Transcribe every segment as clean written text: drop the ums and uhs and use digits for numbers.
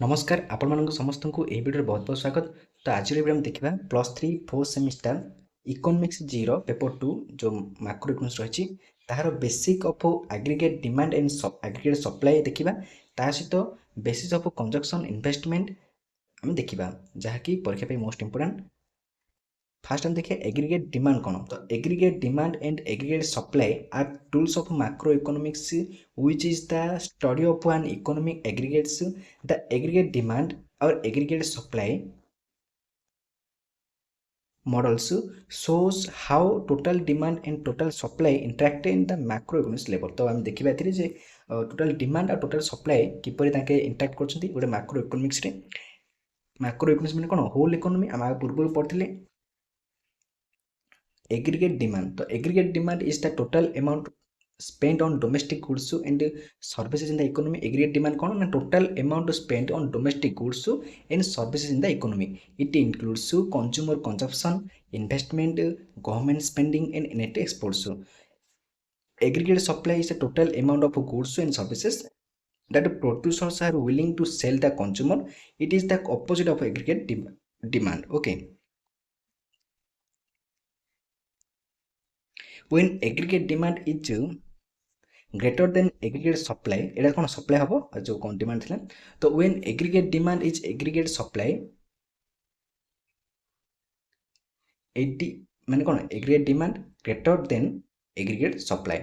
नमस्कार आपण मानक समस्त को ए वीडियो बहुत बहुत स्वागत। तो आज वीडियो में देखा +3 4th semester economics zero paper 2 जो मैक्रो इकोनॉमिक्स रही तार basic of aggregate demand and aggregate supply देखा ता सहित बेसिस ऑफ कंजक्शन इन्वेस्टमेंट आम देखा जहाँकि परीक्षा पे मोस्ट इंपोर्टेंट। फास्ट हम देखिए एग्रीगेट डिमांड कौन। तो aggregate demand and aggregate supply are tools of macro economics which is the study of an economic aggregates. The aggregate demand और aggregate supply models shows how total demand and total supply interact in the macroeconomics level। तो हम देखिबा एथिरे जे total demand और total supply किपरि ताके interact करछन्ती गोटे macro economics रे। Macro economics माने कोन होल इकोनॉमी हम पूर्व पढ़थिले। Aggregate demand, तो aggregate demand is the total amount spent on domestic goods and services in the economy। aggregate demand कौन ना total amount spent on domestic goods and services in the economy। it includes consumer consumption, investment, government spending and net exports। aggregate supply is the total amount of goods and services that producers are willing to sell the consumer। it is the opposite of aggregate demand। okay, when aggregate demand is greater than aggregate supply, एटा कौन supply हम जो कौन demand थिला। तो when aggregate demand is aggregate supply 80 माने कौन aggregate demand greater than aggregate supply,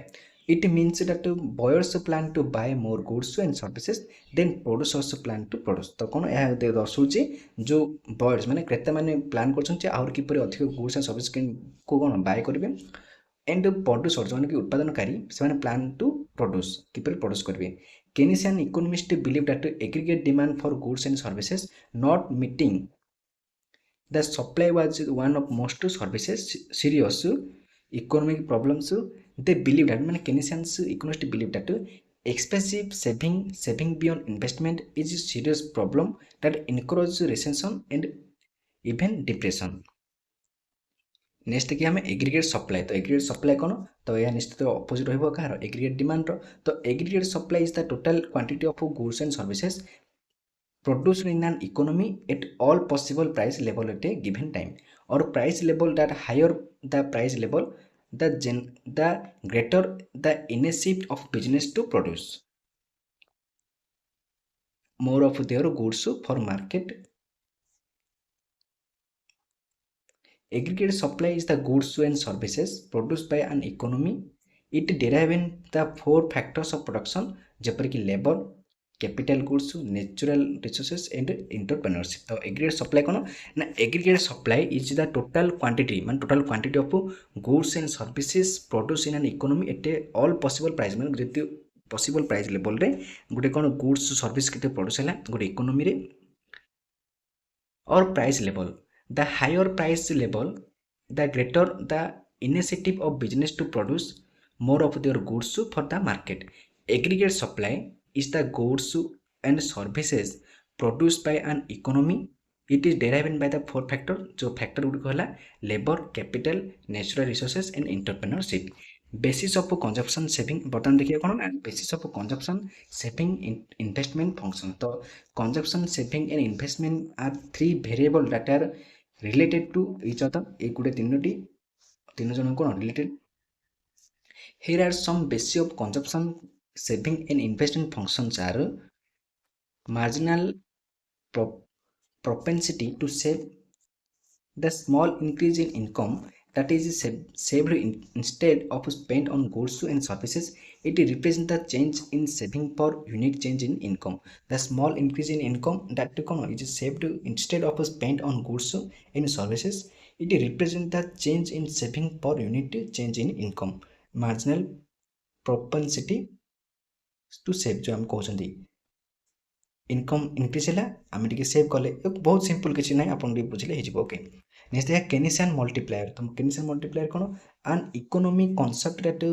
it means that buyers plan to buy more goods and services than producers plan to produce। तो कौन यह दर्शाउची जो buyers माने क्रेता माने प्लान करछन और किपरि अधिक गुड्स एंड सर्विस को कौन बाय करिवे एंड प्रोड्यूसर जो कि उत्पादनकारी से प्लान टू प्रोड्यूस किपर प्रोड्यूस करेंगे। Keynesian economist believe that aggregate demand for goods and services not meeting the supply was one of most services serious economic problems. They believe that माने Keynesians economist believe that expensive saving beyond investment is serious problem that encourage recession and even depression. Next देखिए हमें aggregate supply. तो aggregate supply कौन, तो यह निश्चित opposite रहिबो car aggregate demand रो। तो aggregate supply is the total quantity of goods and services produced in an economy at all possible price level at a given time, or price level that higher the price level the greater the incentive of business to produce more of their goods for market। Aggregate supply is the goods and services produced by an economy। it derive in the four factors of production जेपरिक labour, capital goods, natural resources and entrepreneurship. तो aggregate supply कौन ना aggregate supply is the total quantity मान total quantity of goods and services produce in an economy at all possible price मान जति possible price level रे गोटे कौन goods service केते प्रोड्यूस हैला गोटे इकोनॉमी रे और price level the higher price level the greater the incentive of business to produce more of their goods for the market। aggregate supply is the goods and services produced by an economy। it is derived by the four factor जो factor good कहला labor, capital, natural resources and entrepreneurship। basis of consumption saving बर्तमान देखिए कौन ना basis of consumption saving investment function। तो consumption saving and investment are three variable that are related to each other। ये गुटे तीन जन को related। here are some basis of consumption saving and investment functions are marginal propensity to save, the small increase in income that is saved instead of spent on goods and services। it represents the change in saving per unit change in income। the small increase in income that is saved instead of spent on goods and services it represents the change in saving per unit change in income। marginal propensity to save जो हम कहते income increase है आम टे save कले बहुत simple किसी ना आप बुझे हो। ओके, नेक्स्ट देखा केनिसियन मल्टीप्लायर। तो केनिसियन मल्टीप्लायर कौन an economic concept that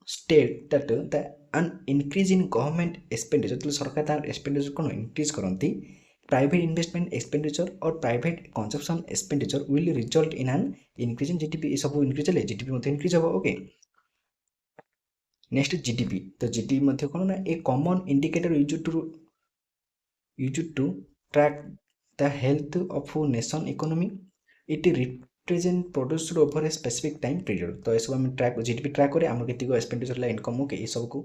state that the an increase in government expenditure जो सरकार तार एक्सपेंडिचर कौन इंक्रीज करती प्राइवेट इन्वेस्टमेंट एक्सपेंडिचर और private consumption expenditure will result in an increase in GDP. ये सब इंक्रीज है जीडीपी इंक्रीज हम। Okay, next GDP. तो जीडीपी कौन ना a common indicator use to used to track the health of a nation economy. It represent produced over a specific time period. तो ऐसे हम ट्रैक जीडीपी ट्रैक करे आमर केतिको एक्सपेंडिचर ला इनकम ओके ए सब को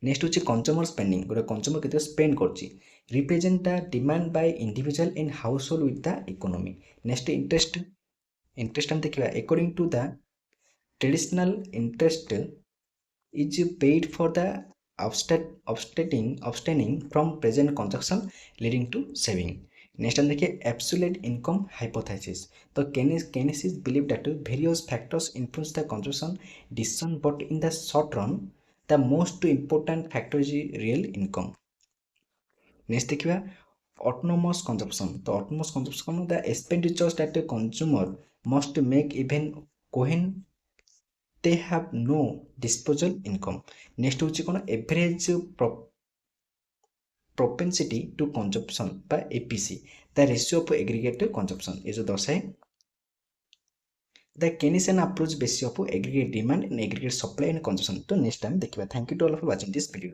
नेक्स्ट होची कंज्यूमर स्पेंडिंग गोटे कंज्यूमर केते स्पेंड करची represent the demand by individual and household with the economy next interest interest हम देखिबा according to the traditional interest is paid for the abstaining from present consumption leading to saving. Next हम देखिए absolute income hypothesis. तो Keynes believed that various factors influence the consumption decision, but in the short run, the most important factor is real income. Next देखिए autonomous consumption. तो autonomous consumption the expenditures that the consumer must make even when they have no disposable income. Next होची कोन average propensity to consumption by APC, the ratio of aggregate consumption is जो दर्शाए the Keynesian approach basis of aggregate demand and aggregate supply and consumption. तो next time देखिबा. Thank you to all for watching this video.